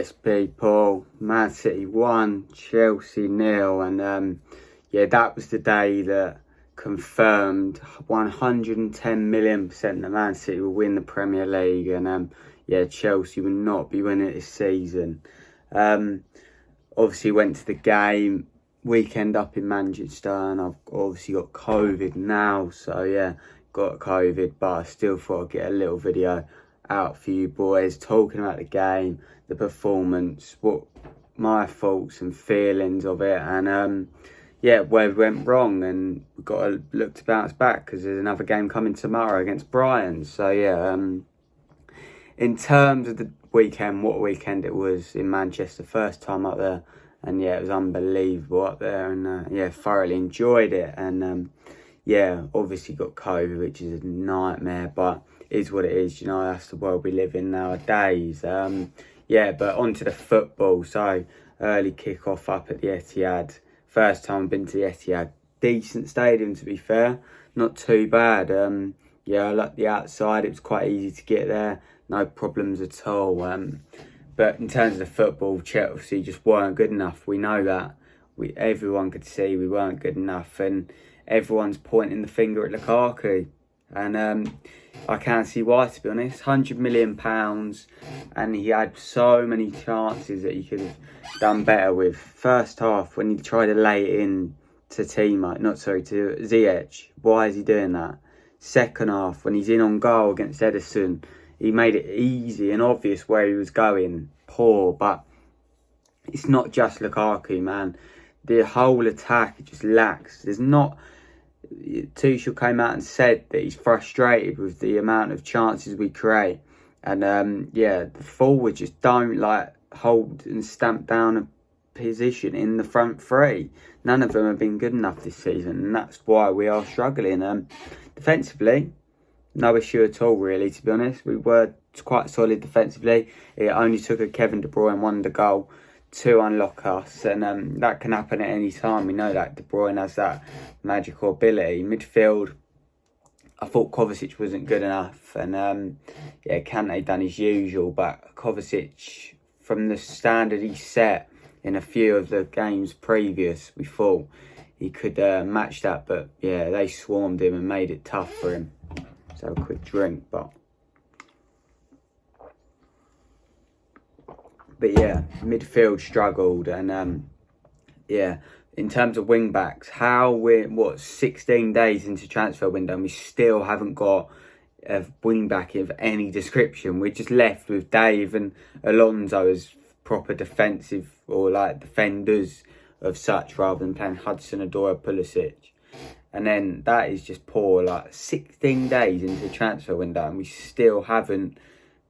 Yes, people. Man City 1, Chelsea 0, and yeah, that was the day that confirmed 110,000,000% that Man City will win the Premier League, and yeah, Chelsea will not be winning it this season. Obviously went to the game, weekend up in Manchester, and I've obviously got COVID now, so yeah, got COVID, but I still thought I'd get a little video out for you boys, talking about the game, the performance, what my thoughts and feelings of it, and yeah, where we went wrong, and we've got to look to bounce back because there's another game coming tomorrow against Brighton. So yeah, in terms of the weekend, what a weekend it was in Manchester, first time up there, and yeah, it was unbelievable up there, and yeah, thoroughly enjoyed it, and yeah, obviously got COVID, which is a nightmare, but is what it is, you know, that's the world we live in nowadays. Yeah, but on to the football. So, early kick-off up at the Etihad. First time I've been to the Etihad. Decent stadium, to be fair. Not too bad. Yeah, I like the outside. It was quite easy to get there. No problems at all. But in terms of the football, Chelsea just weren't good enough. We know that. Everyone could see we weren't good enough. And everyone's pointing the finger at Lukaku. And I can't see why, to be honest. £100 million, and he had so many chances that he could have done better with. First half, when he tried to lay it in to Ziyech, why is he doing that? Second half, when he's in on goal against Ederson, he made it easy and obvious where he was going. Poor, but it's not just Lukaku, man. The whole attack just lacks. Tuchel came out and said that he's frustrated with the amount of chances we create, and yeah, the forwards just don't hold and stamp down a position in the front three. None of them have been good enough this season, and that's why we are struggling. Defensively, no issue at all, really, to be honest. We were quite solid defensively. It only took a Kevin De Bruyne wonder goal to unlock us, and that can happen at any time. We know that De Bruyne has that magical ability. Midfield, I thought Kovacic wasn't good enough, and yeah, Kante done his usual, but Kovacic, from the standard he set in a few of the games previous, we thought he could match that, but yeah, they swarmed him and made it tough for him. So have a quick drink, but yeah, midfield struggled, and yeah, in terms of wing backs, how we're 16 days into transfer window and we still haven't got a wing back of any description. We're just left with Dave and Alonso as proper defensive or defenders of such, rather than playing Hudson-Odoi, Pulisic. And then that is just poor. 16 days into the transfer window and we still haven't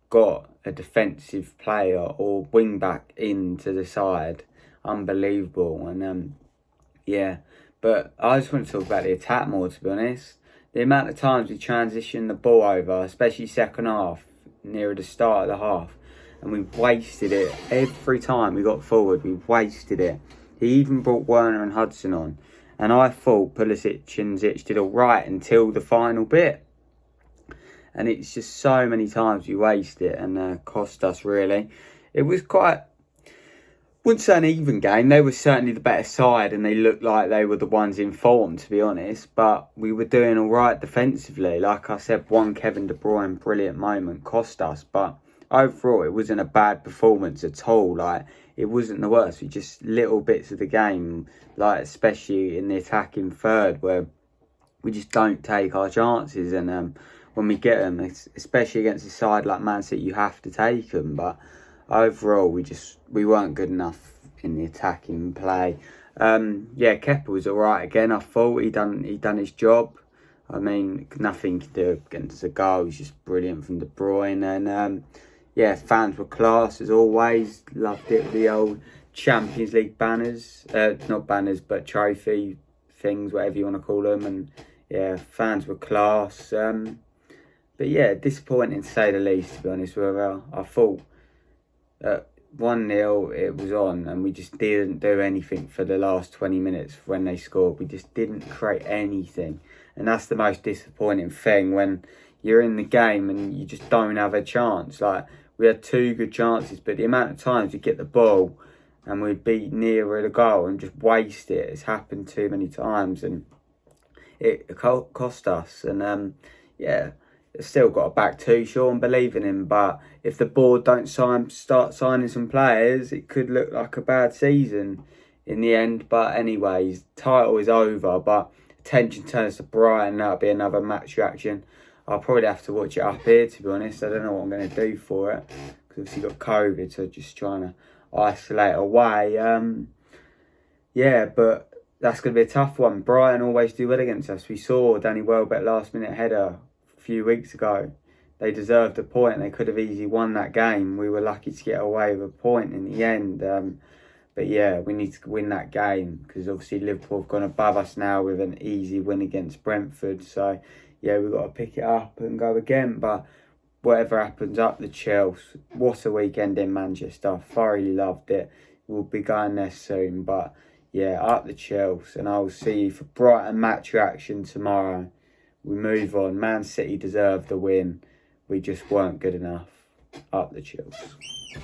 got a defensive player or wing back into the side. Unbelievable. And yeah, but I just want to talk about the attack more, to be honest. The amount of times we transitioned the ball over, especially second half, nearer the start of the half, and we wasted it every time we got forward. We wasted it. He even brought Werner and Hudson on, and I thought Pulisic and Zic did all right until the final bit. And it's just so many times we waste it, and cost us, really. It was quite, wouldn't say an even game. They were certainly the better side, and they looked like they were the ones in form, to be honest. But we were doing all right defensively. Like I said, one Kevin De Bruyne brilliant moment cost us. But overall, it wasn't a bad performance at all. It wasn't the worst. We just little bits of the game, especially in the attacking third, where we just don't take our chances. And when we get them, especially against a side like Man City, you have to take them. But overall, we weren't good enough in the attacking play. Yeah, Kepa was all right again. I thought he done his job. I mean, nothing to do against the goal. He's just brilliant from De Bruyne. And yeah, fans were class as always. Loved it. The old Champions League banners, not banners, but trophy things, whatever you want to call them. And yeah, fans were class. But yeah, disappointing to say the least, to be honest with you. I thought 1-0 it was on, and we just didn't do anything for the last 20 minutes when they scored. We just didn't create anything. And that's the most disappointing thing, when you're in the game and you just don't have a chance. we had 2 good chances, but the amount of times we get the ball and we'd be nearer the goal and just waste it, it's happened too many times, and it cost us. And yeah, still got a back 2, Sean, believe in him, but if the board don't start signing some players, it could look like a bad season in the end. But anyways, title is over, but attention turns to Brighton. That'll be another match reaction. I'll probably have to watch it up here, to be honest. I don't know what I'm going to do for it, because obviously got COVID, so just trying to isolate away. Yeah, but that's going to be a tough one. Brighton always do well against us. We saw Danny Welbeck last minute header a few weeks ago. They deserved a point. They could have easily won that game. We were lucky to get away with a point in the end. But yeah, we need to win that game, because obviously Liverpool have gone above us now with an easy win against Brentford. So yeah, we've got to pick it up and go again. But whatever happens, up the Chelsea. What a weekend in Manchester. Thoroughly loved it. We'll be going there soon. But yeah, up the Chelsea. And I'll see you for Brighton match reaction tomorrow. We move on. Man City deserved the win. We just weren't good enough. Up the Chelsea.